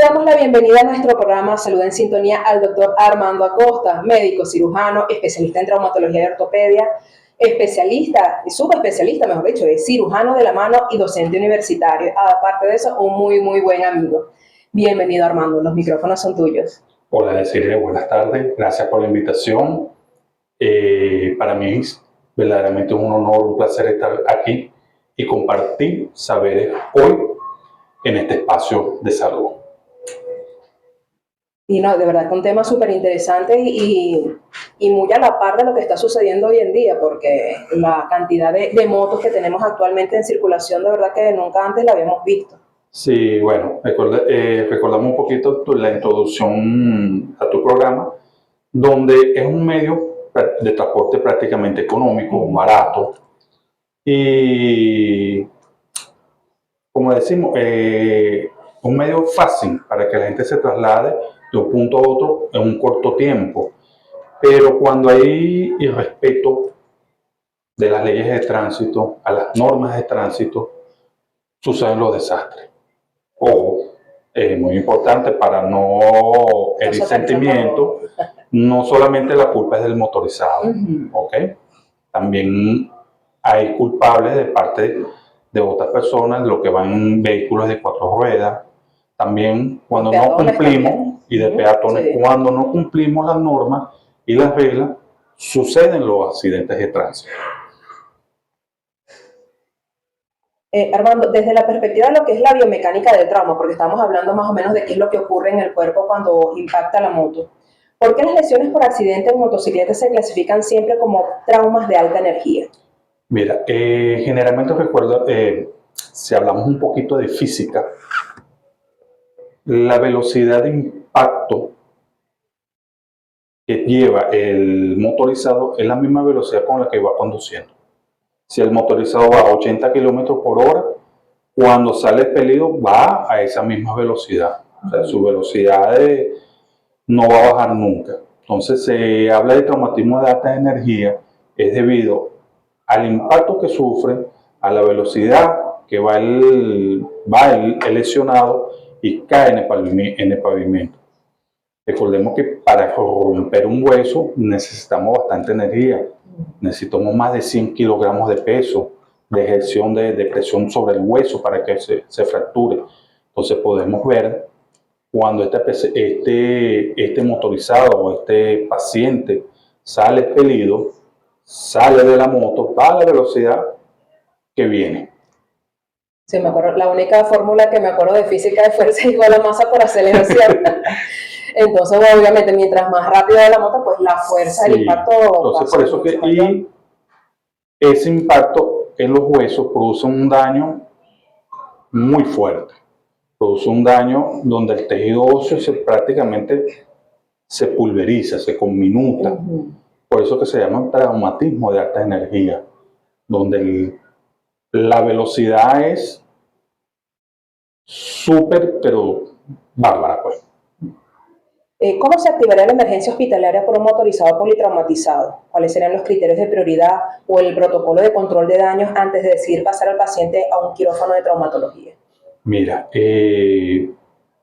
damos la bienvenida a nuestro programa Salud en Sintonía al doctor Armando Acosta, médico cirujano, especialista en traumatología y ortopedia, especialista, subespecialista, mejor dicho, es cirujano de la mano y docente universitario. Aparte de eso, un muy buen amigo. Bienvenido, Armando, los micrófonos son tuyos. Hola, Desiree, buenas tardes. Gracias por la invitación. Para mí es verdaderamente un honor, un placer estar aquí y compartir saberes hoy en este espacio de salud. Y no, de verdad que un tema súper interesante y muy a la par de lo que está sucediendo hoy en día, porque la cantidad de motos que tenemos actualmente en circulación, de verdad que nunca antes la habíamos visto. Sí, bueno, recordamos un poquito la introducción a tu programa, donde es un medio de transporte prácticamente económico, barato, y como decimos, un medio fácil para que la gente se traslade de un punto a otro en un corto tiempo. Pero cuando hay irrespeto de las leyes de tránsito, a las normas de tránsito, suceden los desastres. Ojo, es muy importante para no herir sentimientos, no solamente la culpa es del motorizado, ¿ok? También hay culpables de parte de otras personas, lo que van en vehículos de 4 ruedas. También cuando no cumplimos, y de peatones, sí, cuando no cumplimos las normas y las reglas, suceden los accidentes de tránsito. Armando, desde la perspectiva de lo que es la biomecánica del trauma, porque estamos hablando más o menos de qué es lo que ocurre en el cuerpo cuando impacta la moto, ¿por qué las lesiones por accidente en motocicleta se clasifican siempre como traumas de alta energía? Mira, generalmente recuerdo, si hablamos un poquito de física, la velocidad de impacto que lleva el motorizado es la misma velocidad con la que va conduciendo. Si el motorizado va a 80 km por hora, cuando sale expelido va a esa misma velocidad. O sea, su velocidad no va a bajar nunca. Entonces se habla de traumatismo de alta energía, es debido al impacto que sufre, a la velocidad que va el lesionado y cae en el pavimento. Recordemos que para romper un hueso necesitamos bastante energía. Necesitamos más de 100 kilogramos de peso, de ejerción de presión sobre el hueso para que se fracture. Entonces podemos ver cuando este motorizado o este paciente sale expelido, sale de la moto, va a la velocidad que viene. Sí, me acuerdo, la única fórmula que me acuerdo de física de fuerza es igual a masa por aceleración. Entonces, bueno, obviamente, mientras más rápido de la moto, pues la fuerza del impacto. Entonces, por eso que ese impacto en los huesos produce un daño muy fuerte. Produce un daño donde el tejido óseo prácticamente se pulveriza, se conminuta. Por eso que se llama traumatismo de alta energía, donde la velocidad es súper, pero bárbara, pues. ¿Cómo se activaría la emergencia hospitalaria por un motorizado politraumatizado? ¿Cuáles serían los criterios de prioridad o el protocolo de control de daños antes de decidir pasar al paciente a un quirófano de traumatología? Mira,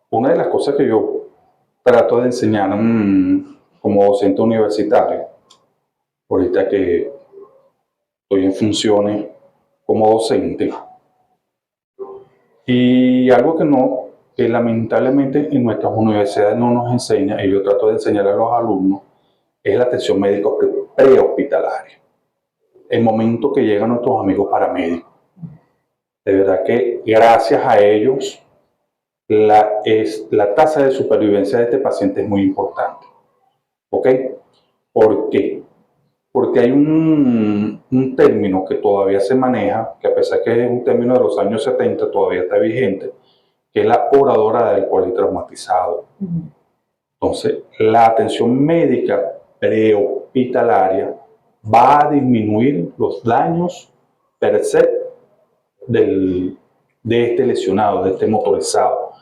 una de las cosas que yo trato de enseñar como docente universitario, ahorita que estoy en funciones como docente, y algo que lamentablemente en nuestras universidades no nos enseña, y yo trato de enseñar a los alumnos, es la atención médico prehospitalaria. El momento que llegan nuestros amigos paramédicos. De verdad que gracias a ellos la tasa de supervivencia de este paciente es muy importante. ¿Ok? ¿Por qué? Porque hay un término que todavía se maneja, que a pesar que es un término de los años 70, todavía está vigente, que es la oradora del politraumatizado. Entonces, la atención médica prehospitalaria va a disminuir los daños per se de este lesionado, de este motorizado.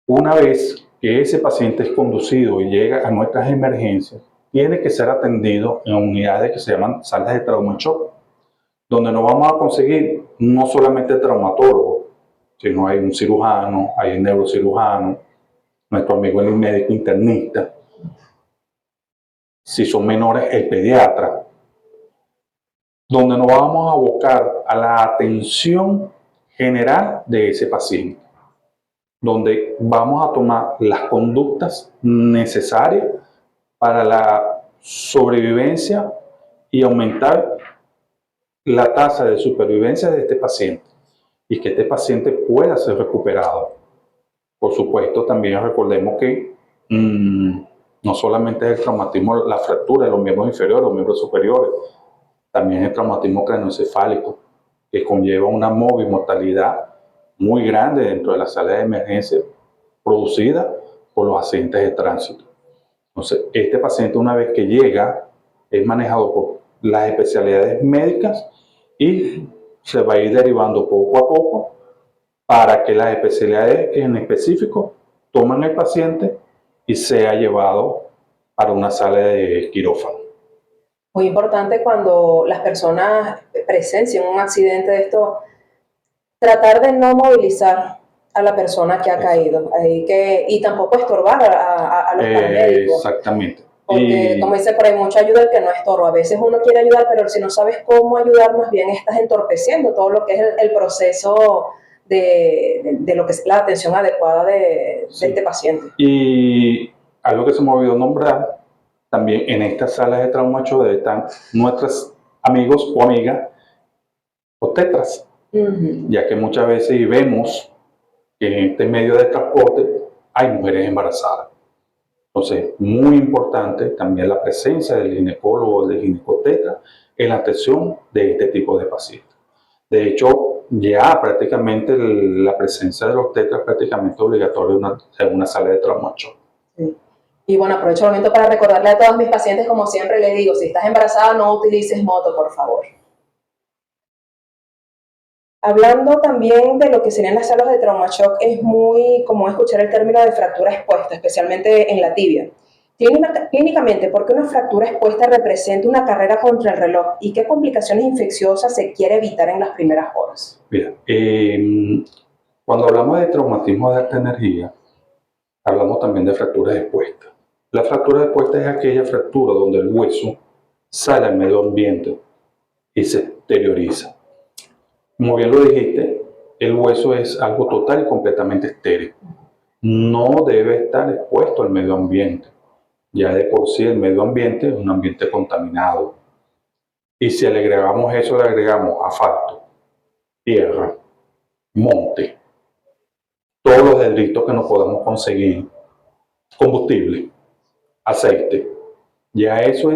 Una vez que ese paciente es conducido y llega a nuestras emergencias, tiene que ser atendido en unidades que se llaman salas de trauma shock, donde nos vamos a conseguir no solamente el traumatólogo, sino hay un cirujano, hay un neurocirujano, nuestro amigo el médico internista. Si son menores, el pediatra, donde nos vamos a abocar a la atención general de ese paciente, donde vamos a tomar las conductas necesarias para la sobrevivencia y aumentar la tasa de supervivencia de este paciente y que este paciente pueda ser recuperado. Por supuesto, también recordemos que no solamente es el traumatismo, la fractura de los miembros inferiores, los miembros superiores, también el traumatismo craneoencefálico, que conlleva una mortalidad muy grande dentro de la sala de emergencia producida por los accidentes de tránsito. Entonces, este paciente, una vez que llega, es manejado por las especialidades médicas y se va a ir derivando poco a poco para que las especialidades en específico tomen el paciente y sea llevado para una sala de quirófano. Muy importante cuando las personas presencian un accidente de esto, tratar de no movilizar a la persona que ha caído y tampoco estorbar a los paramédicos. Exactamente. Porque, como dice por ahí, mucha ayuda el que no estorba. A veces uno quiere ayudar, pero si no sabes cómo ayudar, más bien estás entorpeciendo todo lo que es el proceso de lo que es la atención adecuada de este paciente. Y algo que se me olvidó nombrar, también en estas salas de trauma 8D están nuestros amigos o amigas obstetras, ya que muchas veces vemos que en este medio de transporte hay mujeres embarazadas. Entonces, muy importante también la presencia del ginecólogo o del ginecobstetra en la atención de este tipo de pacientes. De hecho, ya prácticamente la presencia del obstetra es prácticamente obligatoria en una sala de trauma 8. Sí. Y bueno, aprovecho el momento para recordarle a todos mis pacientes, como siempre les digo, si estás embarazada no utilices moto, por favor. Hablando también de lo que serían las salas de trauma shock, es muy común escuchar el término de fractura expuesta, especialmente en la tibia. Clínicamente, ¿por qué una fractura expuesta representa una carrera contra el reloj y qué complicaciones infecciosas se quiere evitar en las primeras horas? Mira, cuando hablamos de traumatismo de alta energía, hablamos también de fracturas expuestas. La fractura expuesta es aquella fractura donde el hueso sale al medio ambiente y se exterioriza. Como bien lo dijiste, el hueso es algo total y completamente estéril. No debe estar expuesto al medio ambiente. Ya de por sí el medio ambiente es un ambiente contaminado. Y si le agregamos eso, le agregamos asfalto, tierra, monte, todos los delitos que no podamos conseguir, combustible, aceite, ya eso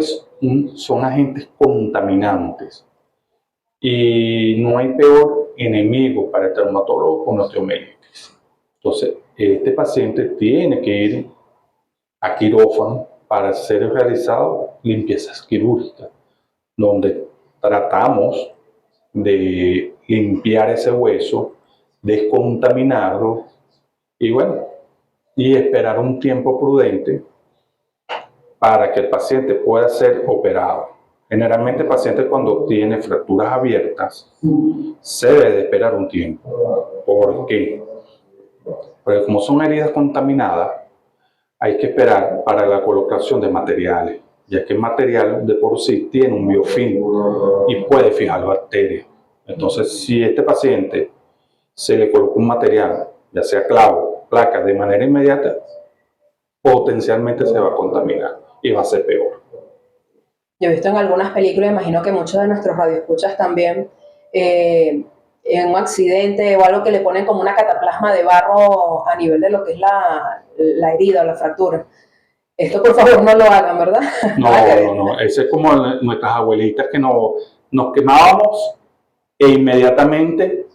son agentes contaminantes. Y no hay peor enemigo para el traumatólogo con la osteomielitis. Entonces, este paciente tiene que ir a quirófano para ser realizado limpiezas quirúrgicas, donde tratamos de limpiar ese hueso, descontaminarlo y bueno, y esperar un tiempo prudente para que el paciente pueda ser operado. Generalmente el paciente cuando tiene fracturas abiertas se debe de esperar un tiempo. ¿Por qué? Porque como son heridas contaminadas, hay que esperar para la colocación de materiales, ya que el material de por sí tiene un biofilm y puede fijar bacterias. Entonces, si este paciente se le coloca un material, ya sea clavo, placa, de manera inmediata, potencialmente se va a contaminar y va a ser peor. Yo he visto en algunas películas, imagino que muchos de nuestros radioescuchas también, en un accidente o algo que le ponen como una cataplasma de barro a nivel de lo que es la herida o la fractura. Esto por favor no lo hagan, ¿verdad? No. Ese es como nuestras abuelitas que nos quemábamos e inmediatamente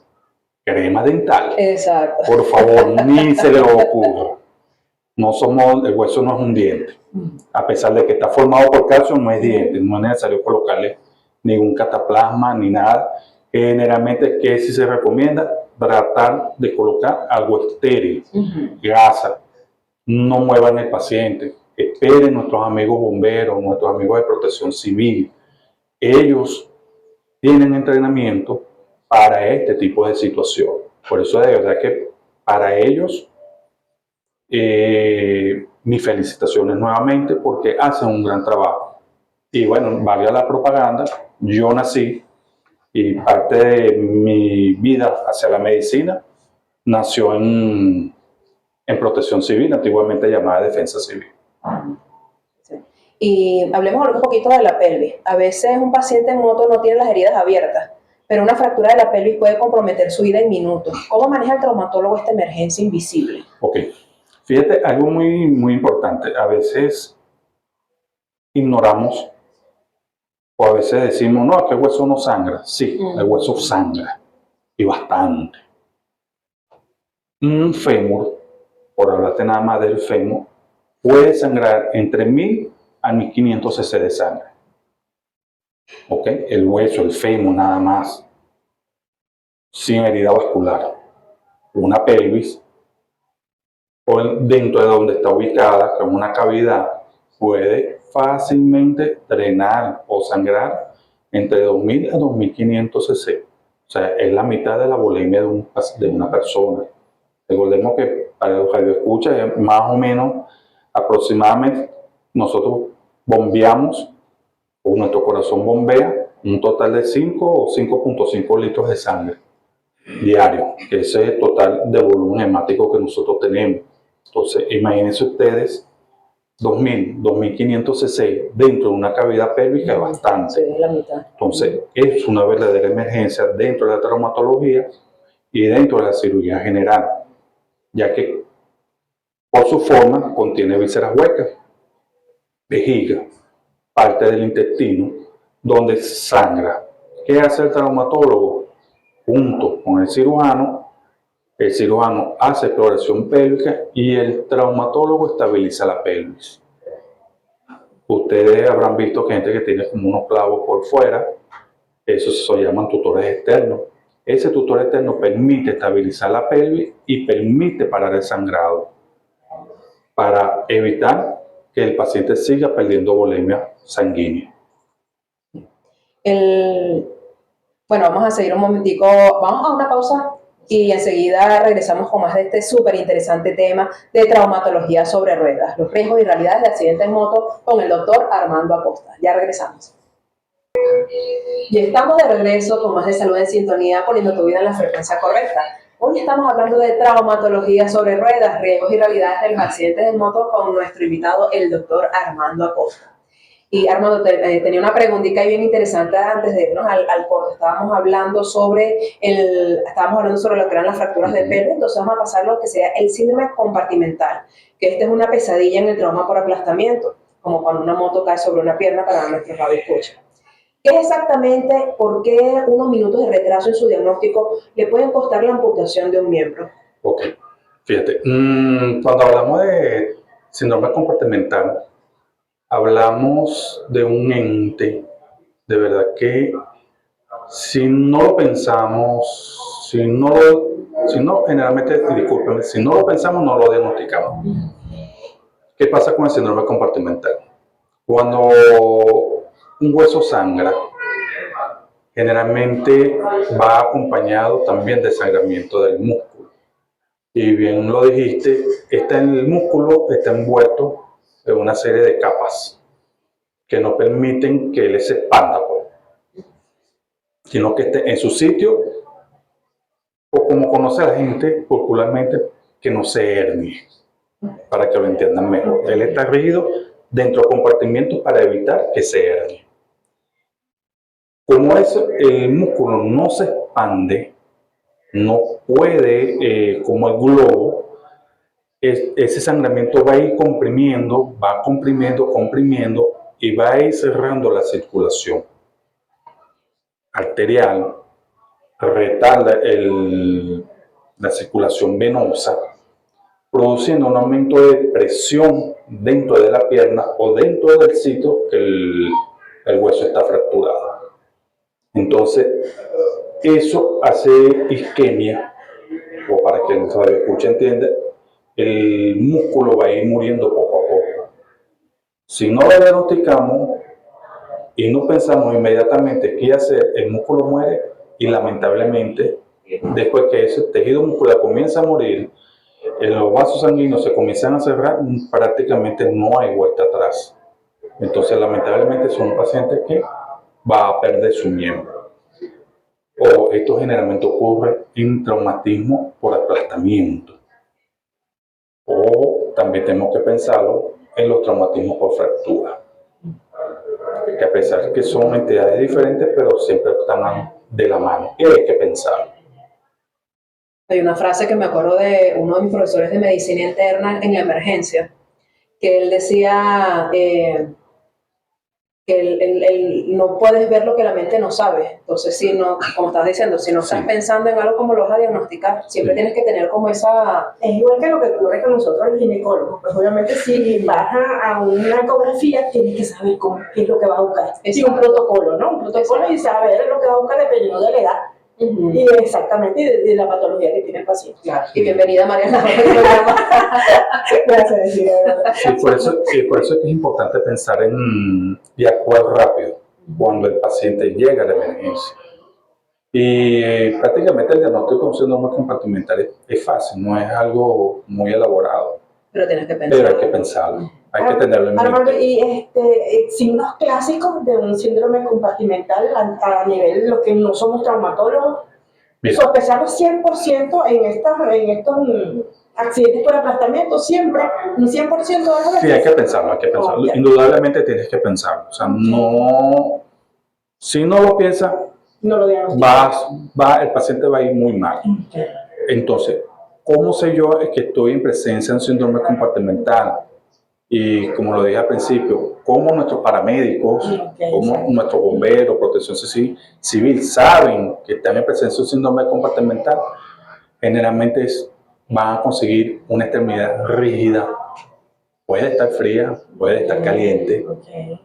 crema dental. Exacto. Por favor, ni se le ocurra. El hueso no es un diente. A pesar de que está formado por calcio, no es diente. No es necesario colocarle ningún cataplasma ni nada. Generalmente, ¿qué sí se recomienda? Tratar de colocar algo estéril, gasa. No muevan el paciente. Esperen nuestros amigos bomberos, nuestros amigos de protección civil. Ellos tienen entrenamiento para este tipo de situación. Por eso de verdad que para ellos mis felicitaciones nuevamente porque hacen un gran trabajo. Y bueno, valga la propaganda, yo nací y parte de mi vida hacia la medicina nació en protección civil, antiguamente llamada defensa civil. Sí. Y hablemos ahora un poquito de la pelvis. A veces un paciente en moto no tiene las heridas abiertas, pero una fractura de la pelvis puede comprometer su vida en minutos. ¿Cómo maneja el traumatólogo esta emergencia invisible? Ok, fíjate, algo muy importante. A veces ignoramos o a veces decimos, no, que el hueso no sangra. Sí, el hueso sangra y bastante. Un fémur, por hablarte nada más del fémur, puede sangrar entre 1000 a 1500 cc de sangre. ¿Ok? El hueso, el fémur nada más, sin herida vascular. Una pelvis, o dentro de donde está ubicada, con una cavidad, puede fácilmente drenar o sangrar entre 2000 a 2500 cc. O sea, es la mitad de la volemia de una persona. Recordemos que para los radioescuchas es más o menos aproximadamente nosotros bombeamos o nuestro corazón bombea un total de 5 o 5.5 litros de sangre diario, que ese es el total de volumen hemático que nosotros tenemos. Entonces, imagínense ustedes 2000, 2500 cc dentro de una cavidad pélvica es bastante. Sí, la mitad. Entonces, es una verdadera emergencia dentro de la traumatología y dentro de la cirugía general, ya que por su forma contiene vísceras huecas, vejiga, parte del intestino, donde sangra. ¿Qué hace el traumatólogo? Junto con el cirujano hace exploración pélvica y el traumatólogo estabiliza la pelvis. Ustedes habrán visto que gente que tiene como unos clavos por fuera, esos se llaman tutores externos. Ese tutor externo permite estabilizar la pelvis y permite parar el sangrado para evitar que el paciente siga perdiendo volemia sanguínea. Bueno, vamos a seguir un momentico, vamos a una pausa y enseguida regresamos con más de este súper interesante tema de traumatología sobre ruedas, los riesgos y realidades de accidentes en moto con el doctor Armando Acosta. Ya regresamos. Y estamos de regreso con más de Salud en Sintonía, poniendo tu vida en la frecuencia correcta. Hoy estamos hablando de traumatología sobre ruedas, riesgos y realidades de los accidentes en moto con nuestro invitado, el doctor Armando Acosta. Y Armando, tenía una preguntita bien interesante antes de irnos al corte. Estábamos hablando sobre lo que eran las fracturas de pelvis, entonces vamos a pasar a lo que sea el síndrome compartimental, que esta es una pesadilla en el trauma por aplastamiento, como cuando una moto cae sobre una pierna para nuestros radioescuchas. ¿Qué es exactamente, por qué unos minutos de retraso en su diagnóstico le pueden costar la amputación de un miembro? Ok, fíjate, cuando hablamos de síndrome compartimental, hablamos de un ente, de verdad que si no lo pensamos, generalmente, discúlpenme, si no lo pensamos, no lo diagnosticamos. ¿Qué pasa con el síndrome compartimental? Cuando un hueso sangra, generalmente va acompañado también de sangramiento del músculo. Y bien lo dijiste, el músculo está envuelto en una serie de capas que no permiten que él se expanda, sino que esté en su sitio, o como conoce la gente popularmente, que no se hernie, para que lo entiendan mejor. Él está rígido dentro de compartimientos para evitar que se hernie. Como el músculo no se expande, no puede, como el globo, ese sangramiento va a ir comprimiendo y va a ir cerrando la circulación arterial, retarda la circulación venosa, produciendo un aumento de presión dentro de la pierna o dentro del sitio que el hueso está fracturado. Entonces, eso hace isquemia, o para que el radioescucha entienda, el músculo va a ir muriendo poco a poco. Si no lo diagnosticamos y no pensamos inmediatamente qué hacer, el músculo muere y lamentablemente Después que ese tejido muscular comienza a morir, los vasos sanguíneos se comienzan a cerrar, prácticamente no hay vuelta atrás. Entonces, lamentablemente, son un paciente que va a perder su miembro. O esto generalmente ocurre en traumatismo por aplastamiento. O también tenemos que pensarlo en los traumatismos por fractura. Que a pesar de que son entidades diferentes, pero siempre están de la mano. Y hay que pensarlo. Hay una frase que me acuerdo de uno de mis profesores de medicina interna en la emergencia, que él decía que no puedes ver lo que la mente no sabe. Entonces, si no, como estás diciendo, si no estás pensando en algo, como lo vas a diagnosticar, siempre tienes que tener como esa... Es igual que lo que ocurre con nosotros los ginecólogos. Pues obviamente si vas a una ecografía, tienes que saber qué es lo que vas a buscar. Y un protocolo, ¿no? Un protocolo y saber lo que vas a buscar dependiendo de la edad. Y exactamente de la patología que tiene el paciente. Claro. Y bienvenida, Mariana. Gracias, sí, por eso es que es importante pensar y actuar rápido cuando el paciente llega a la emergencia. Y prácticamente el diagnóstico de un síndrome compartimental es fácil, no es algo muy elaborado. Pero tienes que pensar. Pero hay que pensarlo, hay que tenerlo en mente. Armando, y signos clásicos de un síndrome compartimental a nivel de los que no somos traumatólogos, sospechamos 100% en estos accidentes por aplastamiento, siempre, un 100% de las veces. Sí, hay que pensarlo, hay que pensarlo. Okay. Indudablemente tienes que pensarlo. O sea, no, si no lo piensas, no lo el paciente va a ir muy mal. Okay. Entonces, ¿cómo sé yo que estoy en presencia de un síndrome compartimental? Y como lo dije al principio, ¿cómo nuestros paramédicos, cómo nuestros bomberos, protección civil saben que están en presencia de un síndrome compartimental? Generalmente van a conseguir una extremidad rígida. Puede estar fría, puede estar caliente.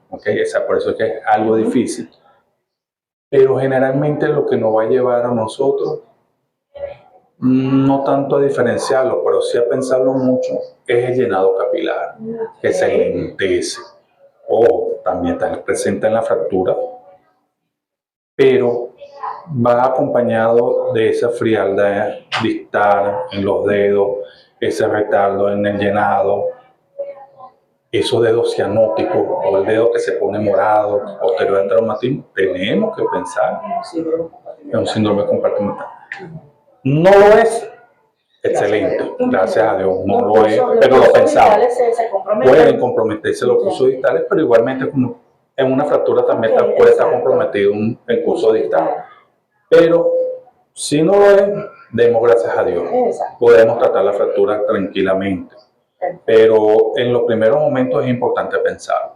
Okay, por eso es que es algo difícil. Pero generalmente lo que nos va a llevar a nosotros, no tanto a diferenciarlo, pero sí a pensarlo mucho, es el llenado capilar, que se lentece. O también está presente en la fractura, pero va acompañado de esa frialdad distal en los dedos, ese retardo en el llenado, esos dedos cianóticos o el dedo que se pone morado posterior al traumatismo. Tenemos que pensar en un síndrome compartimental. No lo es excelente, gracias a Dios, no lo es, pero lo pensamos. Pueden comprometerse los cursos distales, pero igualmente como en una fractura también puede estar comprometido el curso distal. Pero si no lo es, demos gracias a Dios. Podemos tratar la fractura tranquilamente. Pero en los primeros momentos es importante pensar.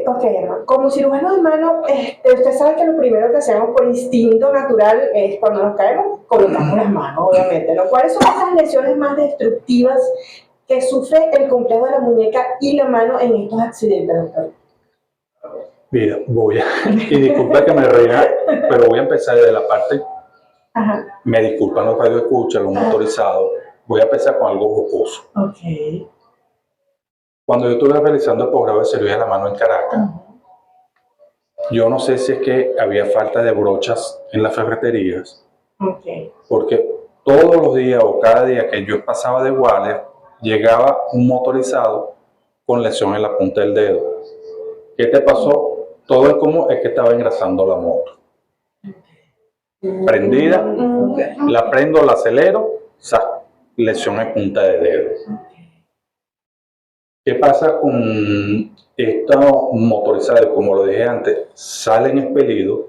Ok, hermano. Como cirujano de mano, usted sabe que lo primero que hacemos por instinto natural es cuando nos caemos, colocamos las manos, obviamente, ¿no? ¿Cuáles son las lesiones más destructivas que sufre el complejo de la muñeca y la mano en estos accidentes, doctor? Mira, y disculpa que me ría, pero voy a empezar desde la parte, me disculpan los radioescuchas, los motorizados, voy a empezar con algo jocoso. Ok. Cuando yo estuve realizando el posgrado de cirugía de la mano en Caracas, yo no sé si es que había falta de brochas en las ferreterías, porque todos los días o cada día que yo pasaba de guardia, llegaba un motorizado con lesión en la punta del dedo. ¿Qué te pasó? Todo el común es que estaba engrasando la moto. Prendida, la prendo, la acelero, lesión en punta de dedo. ¿Qué pasa con estos motorizados? Como lo dije antes, salen expelidos,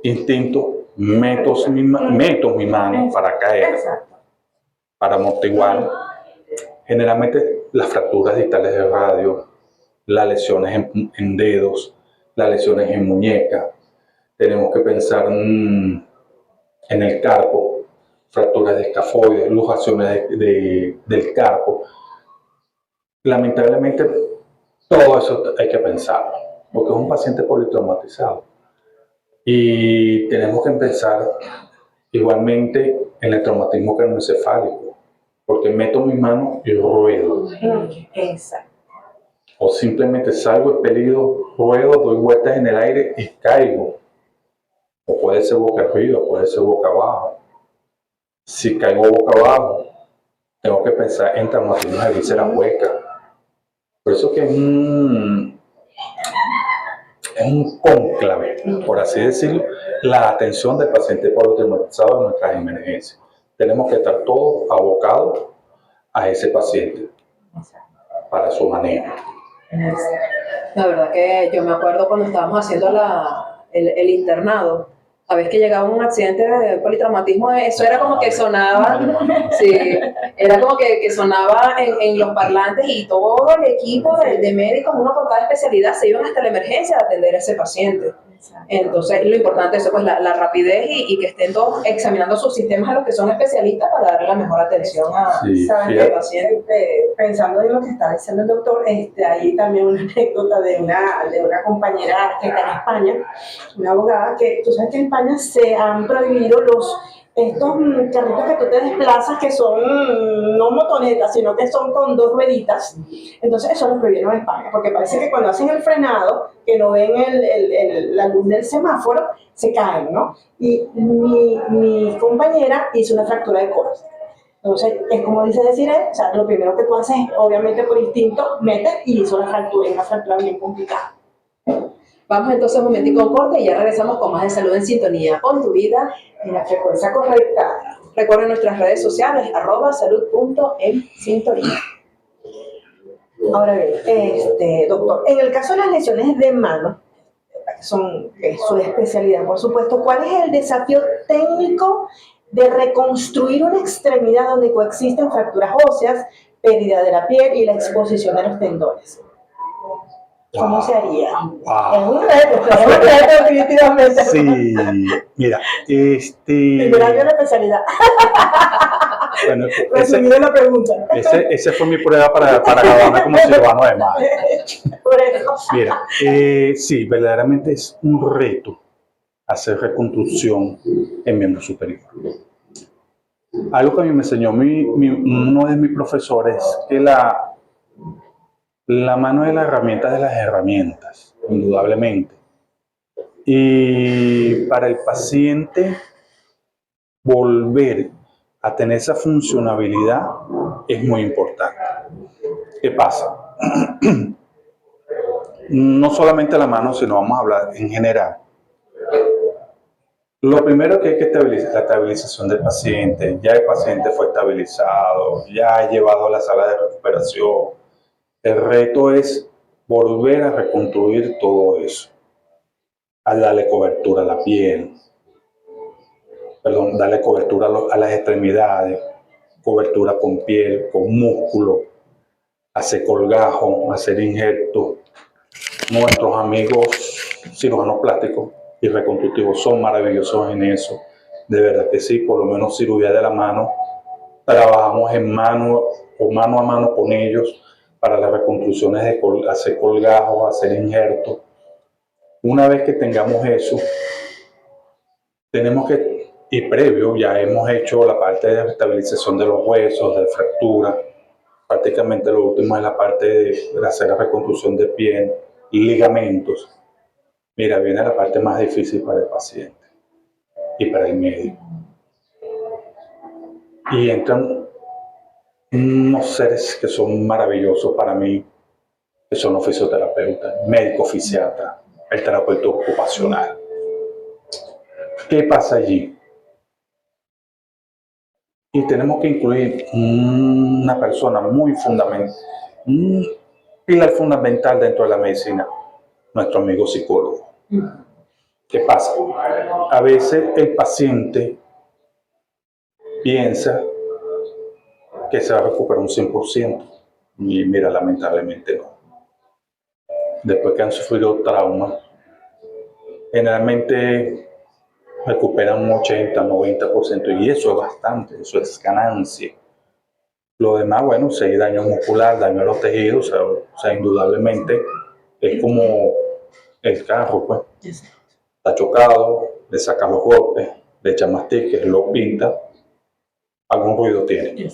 instinto, meto mi mano para caer, para amortiguar. Generalmente las fracturas distales del radio, las lesiones en dedos, las lesiones en muñeca. Tenemos que pensar en el carpo, fracturas de escafoides, luxaciones del carpo. Lamentablemente, todo eso hay que pensarlo, porque es un paciente politraumatizado. Y tenemos que pensar igualmente en el traumatismo craneoencefálico, porque meto mi mano y ruedo. Exacto. O simplemente salgo expelido, ruedo, doy vueltas en el aire y caigo. o puede ser boca arriba, puede ser boca abajo. Si caigo boca abajo, tengo que pensar en traumatismo de vísceras huecas. Por eso que es un cónclave, por así decirlo, la atención del paciente politraumatizado en nuestras emergencias. Tenemos que estar todos abocados a ese paciente para su manejo. La verdad que yo me acuerdo cuando estábamos haciendo el internado, a veces que llegaba un accidente de politraumatismo, eso era como que sonaba, sí, era como que sonaba en los parlantes y todo el equipo de médicos, uno por cada especialidad, se iban hasta la emergencia a atender a ese paciente. Entonces, lo importante es eso, pues la rapidez y que estén todos examinando sus sistemas a los que son especialistas para darle la mejor atención al paciente. Pensando en lo que está diciendo el doctor, hay también una anécdota de una compañera que está en España, una abogada, que tú sabes que en España se han prohibido estos carritos que tú te desplazas, que son no motonetas, sino que son con 2 rueditas. Entonces eso lo prohibieron en España, porque parece que cuando hacen el frenado, que no ven la luz del semáforo, se caen, ¿no? Y mi compañera hizo una fractura de codo. Entonces, es como dice Desiree, o sea, lo primero que tú haces, obviamente por instinto, metes y hizo una fractura bien complicada. Vamos entonces un momentico en corte y ya regresamos con más de Salud en Sintonía con tu vida En la frecuencia correcta. Recuerden nuestras redes sociales, @salud.ensintonía. Ahora bien, doctor, en el caso de las lesiones de mano, que es su especialidad, por supuesto, ¿cuál es el desafío técnico de reconstruir una extremidad donde coexisten fracturas óseas, pérdida de la piel y la exposición de los tendones? ¿Cómo se haría? Es un reto definitivamente. Sí, mira, Primer año de la especialidad. Bueno, Resumido la pregunta. ese fue mi prueba para graduarme como cirujano de mano. Por eso. Mira, sí, verdaderamente es un reto hacer reconstrucción en miembro superior. Algo que a mí me enseñó uno de mis profesores, que la mano es la herramienta de las herramientas, indudablemente. Y para el paciente, volver a tener esa funcionabilidad es muy importante. ¿Qué pasa? No solamente la mano, sino vamos a hablar en general. Lo primero que hay que estabilizar es la estabilización del paciente. Ya el paciente fue estabilizado, ya llevado a la sala de recuperación. El reto es volver a reconstruir todo eso. Al darle cobertura a la piel, darle cobertura a las extremidades, cobertura con piel, con músculo, hacer colgajo, hacer injertos. Nuestros amigos cirujanos plásticos y reconstructivos son maravillosos en eso. De verdad que sí, por lo menos cirugía de la mano. Trabajamos mano a mano con ellos para las reconstrucciones de hacer colgajos, hacer injertos. Una vez que tengamos eso, tenemos que, y previo, ya hemos hecho la parte de estabilización de los huesos, de fractura. Prácticamente lo último es la parte de hacer la reconstrucción de piel y ligamentos. Mira, viene la parte más difícil para el paciente y para el médico. Y entran unos seres que son maravillosos para mí, que son los fisioterapeutas, médicos fisiatras, el terapeuta ocupacional. ¿Qué pasa allí? Y tenemos que incluir una persona muy fundamental, un pilar fundamental dentro de la medicina, nuestro amigo psicólogo. ¿Qué pasa? A veces el paciente piensa que se va a recuperar un 100% y mira, lamentablemente no. Después que han sufrido trauma, generalmente recuperan un 80-90% y eso es bastante, eso es ganancia. Lo demás, bueno, si hay daño muscular, daño a los tejidos, o sea, indudablemente es como el carro, pues. Está chocado, le sacas los golpes, le echas mastiques, lo pinta, algún ruido tiene.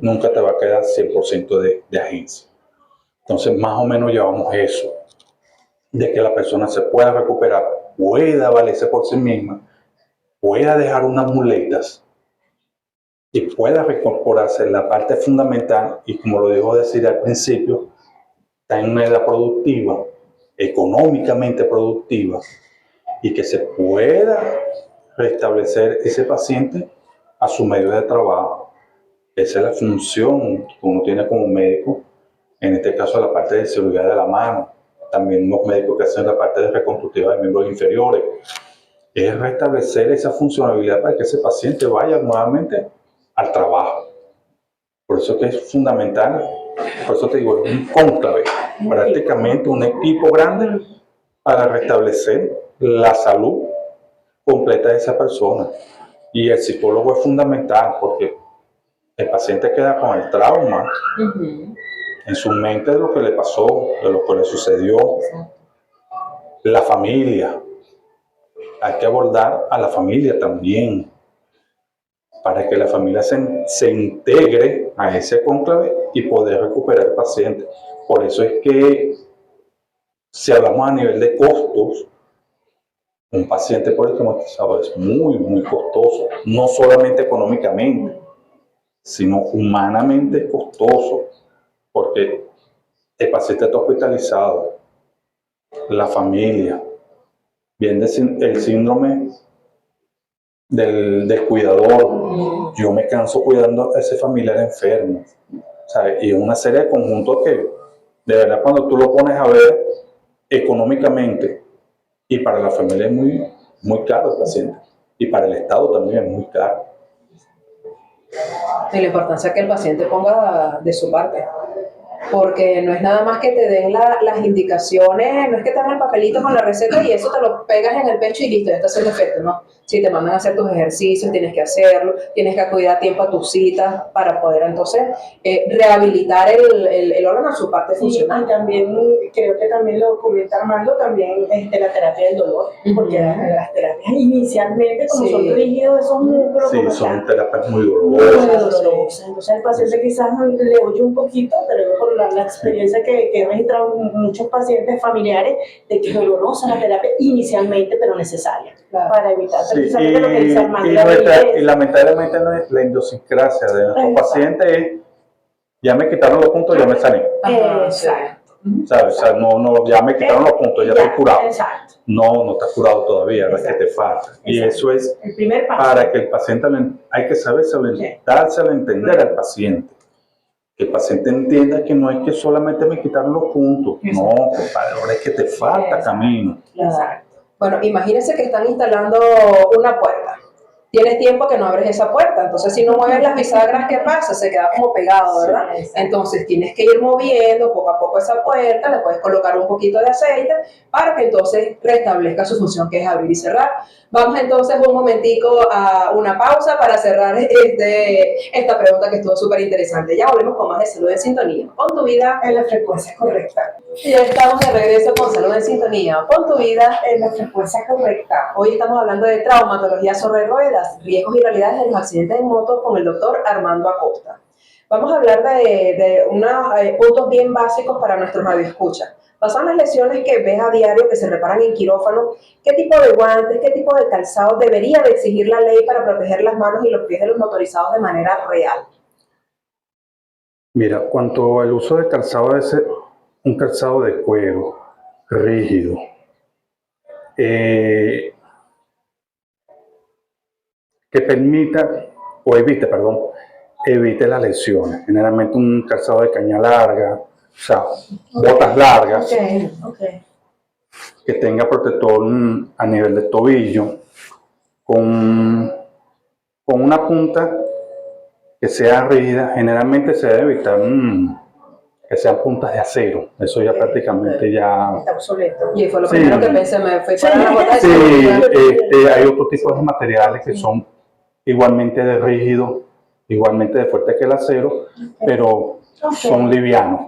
Nunca te va a quedar 100% de agencia. Entonces, más o menos llevamos eso. de que la persona se pueda recuperar, pueda valerse por sí misma, pueda dejar unas muletas y pueda reincorporarse en la parte fundamental, y como lo dijo decir al principio, está en una edad productiva, económicamente productiva, y que se pueda restablecer ese paciente a su medio de trabajo. Esa es la función que uno tiene como médico, en este caso la parte de cirugía de la mano, también los médicos que hacen la parte de reconstructiva de miembros inferiores, es restablecer esa funcionalidad para que ese paciente vaya nuevamente al trabajo. Por eso que es fundamental, por eso te digo, es un cónclave, prácticamente un equipo grande para restablecer la salud completa de esa persona. Y el psicólogo es fundamental porque el paciente queda con el trauma en su mente de lo que le pasó, de lo que le sucedió. La familia, hay que abordar a la familia también, para que la familia se integre a ese cónclave y poder recuperar al paciente. Por eso es que, si hablamos a nivel de costos, un paciente politraumatizado es muy, muy costoso, no solamente económicamente, sino humanamente costoso, porque el paciente está hospitalizado, la familia, viene el síndrome del cuidador. Yo me canso cuidando a ese familiar enfermo, ¿sabes? Y una serie de conjuntos que, de verdad, cuando tú lo pones a ver económicamente, y para la familia es muy, muy caro el paciente, y para el Estado también es muy caro. Y la importancia que el paciente ponga de su parte, porque no es nada más que te den las indicaciones, no es que te den el papelito con la receta y eso te lo pegas en el pecho y listo, ya está haciendo efecto, ¿no? Si te mandan a hacer tus ejercicios, tienes que hacerlo, tienes que acudir a tiempo a tus citas para poder entonces rehabilitar el órgano a su parte funcional. Y también, creo que también lo comenta Armando, también la terapia del dolor, porque las terapias inicialmente, como son rígidos esos músculos, Sí, son terapias muy muy dolorosas. dolorosas. Entonces el paciente quizás le oye un poquito, pero por la experiencia que he registrado en muchos pacientes familiares, de que es dolorosa la terapia inicialmente, pero necesaria, para evitar precisamente lo que dice Armando. Y lamentablemente la idiosincrasia de nuestros pacientes es: ya me quitaron los puntos, ya me sané. Exacto. ¿Sabes? O sea, no, ya me quitaron los puntos, ya estoy curado. Exacto. No estás curado todavía, no es que te falta. Y eso es el primer paso. para que el paciente, hay que saber darse a entender al paciente. Que el paciente entienda que no es que solamente me quitaron los puntos. No, compadre, ahora es que te falta camino. Exacto. Bueno, imagínense que están instalando una puerta. Tienes tiempo que no abres esa puerta, entonces si no mueves las bisagras, ¿qué pasa? Se queda como pegado, ¿verdad? Entonces tienes que ir moviendo poco a poco esa puerta, le puedes colocar un poquito de aceite para que entonces restablezca su función, que es abrir y cerrar. Vamos entonces un momentico a una pausa para cerrar esta pregunta que estuvo súper interesante. Ya volvemos con más de Salud en Sintonía. Pon tu vida en la frecuencia correcta. Y ya estamos de regreso con Salud en Sintonía. Pon tu vida en la frecuencia correcta. Hoy estamos hablando de traumatología sobre ruedas, riesgos y realidades de los accidentes de moto con el doctor Armando Acosta. Vamos a hablar de unos puntos bien básicos para nuestros radioescuchas. Pasan las lesiones que ves a diario que se reparan en quirófano. ¿Qué tipo de guantes, qué tipo de calzado debería de exigir la ley para proteger las manos y los pies de los motorizados de manera real? Mira, cuanto al uso de calzado, debe ser un calzado de cuero, rígido, que permita, o evite las lesiones. Generalmente un calzado de caña larga, o sea, botas largas, que tenga protector a nivel de tobillo, con una punta que sea rígida. Generalmente se debe evitar que sean puntas de acero. Eso ya prácticamente ya está obsoleto. Y fue lo primero que pensé, me fue para la bota de sí, hay otros tipos de materiales que son igualmente de rígido, igualmente de fuerte que el acero, pero son livianos.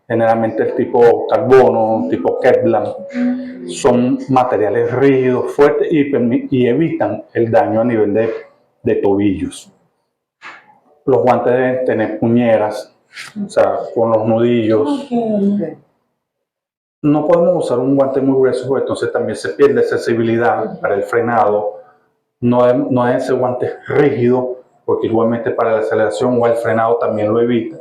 Generalmente el tipo carbono, tipo Kevlar, son materiales rígidos, fuertes y evitan el daño a nivel de tobillos. Los guantes deben tener puñeras, o sea, con los nudillos. no podemos usar un guante muy grueso porque entonces también se pierde sensibilidad para el frenado. No es ese guante rígido porque igualmente para la aceleración o el frenado también lo evita.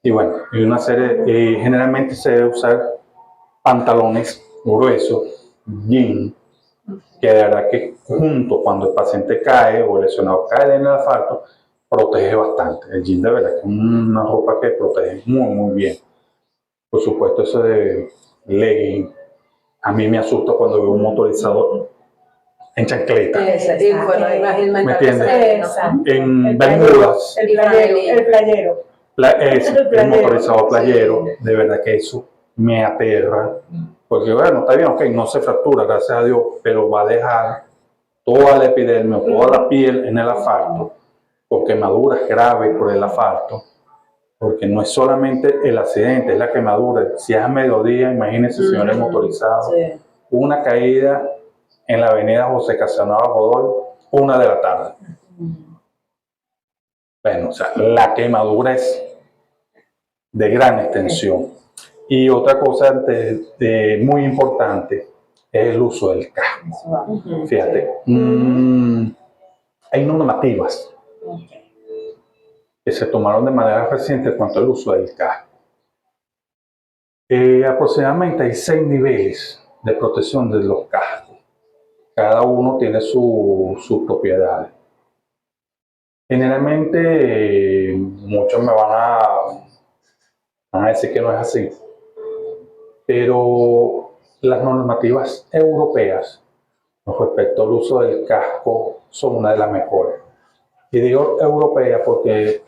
Y bueno, y una serie, generalmente se debe usar pantalones gruesos, jean, que de verdad que junto cuando el paciente cae o el lesionado cae en el asfalto, protege bastante. El jean de verdad que es una ropa que protege muy bien. Por supuesto, eso de legging, a mí me asusta cuando veo un motorizado en chancleta. Y bueno, imagen ¿Me mental. entiendes? Exacto. En bermudas. El playero. El motorizado playero, de verdad que eso me aterra. Porque bueno, está bien, ok, no se fractura, gracias a Dios, pero va a dejar toda la epidermis, toda la piel en el asfalto, con quemaduras graves por el asfalto. Porque no es solamente el accidente, es la quemadura. Si es a mediodía, imagínense, señores motorizados, una caída en la avenida José Casanova Godoy, 1 de la tarde. Bueno, o sea, la quemadura es de gran extensión. Y otra cosa muy importante es el uso del casco. Fíjate, hay normativas que se tomaron de manera reciente en cuanto al uso del casco. Aproximadamente hay 6 niveles de protección de los cascos. Cada uno tiene sus propiedades. Generalmente, muchos me van a decir que no es así, pero las normativas europeas con respecto al uso del casco son una de las mejores. Y digo europea porque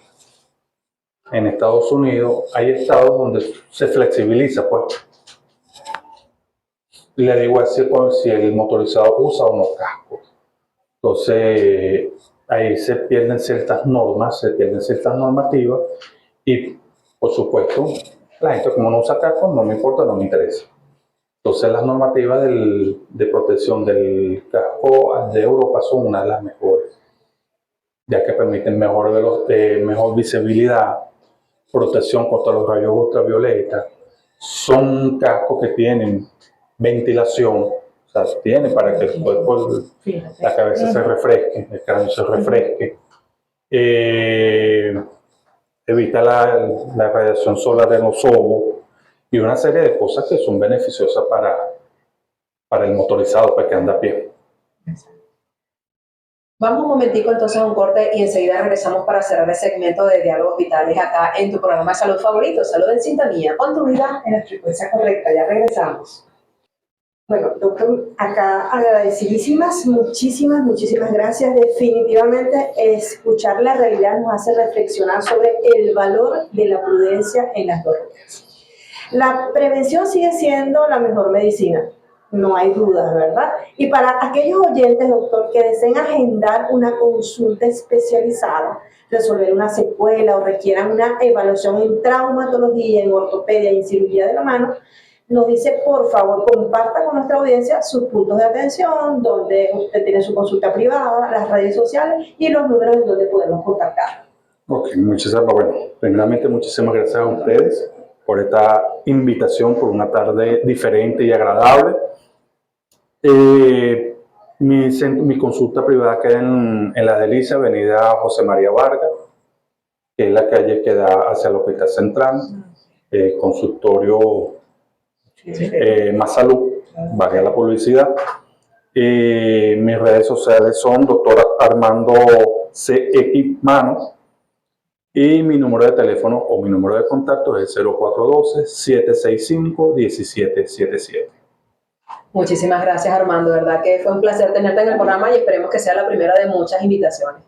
en Estados Unidos hay estados donde se flexibiliza, pues. Le digo así, pues, si el motorizado usa o no casco. Entonces, ahí se pierden ciertas normas, se pierden ciertas normativas y, por supuesto, la gente como no usa casco, no me importa, no me interesa. Entonces, las normativas de protección del casco de Europa son una de las mejores, ya que permiten mejor visibilidad, protección contra los rayos ultravioleta. Son cascos que tienen ventilación, o sea, tiene para que el cuerpo, la cabeza se refresque, el cráneo se refresque. Evita la radiación solar de los ojos y una serie de cosas que son beneficiosas para el motorizado, para que anda a pie. Vamos un momentico entonces a un corte y enseguida regresamos para cerrar el segmento de Diálogos Vitales acá en tu programa de salud favorito, Salud en Sintonía, con tu vida En la frecuencia correcta, ya regresamos. Bueno, doctor, acá agradecidísimas, muchísimas gracias. Definitivamente escuchar la realidad nos hace reflexionar sobre el valor de la prudencia en las dos ruedas. La prevención sigue siendo la mejor medicina, no hay dudas, ¿verdad? Y para aquellos oyentes, doctor, que deseen agendar una consulta especializada, resolver una secuela o requieran una evaluación en traumatología, en ortopedia y en cirugía de la mano, nos dice, por favor, comparta con nuestra audiencia sus puntos de atención, donde usted tiene su consulta privada, las redes sociales y los números en donde podemos contactar. Ok, primeramente muchísimas gracias a ustedes por esta invitación, por una tarde diferente y agradable. Mi consulta privada queda en La Delicia, avenida José María Vargas, que es la calle que da hacia el Hospital Central, consultorio Más Salud, valga la publicidad. Mis redes sociales son Dr. Armando CX Mano y mi número de teléfono o mi número de contacto es el 0412-765-1777. Muchísimas gracias, Armando, verdad que fue un placer tenerte en el programa y esperemos que sea la primera de muchas invitaciones.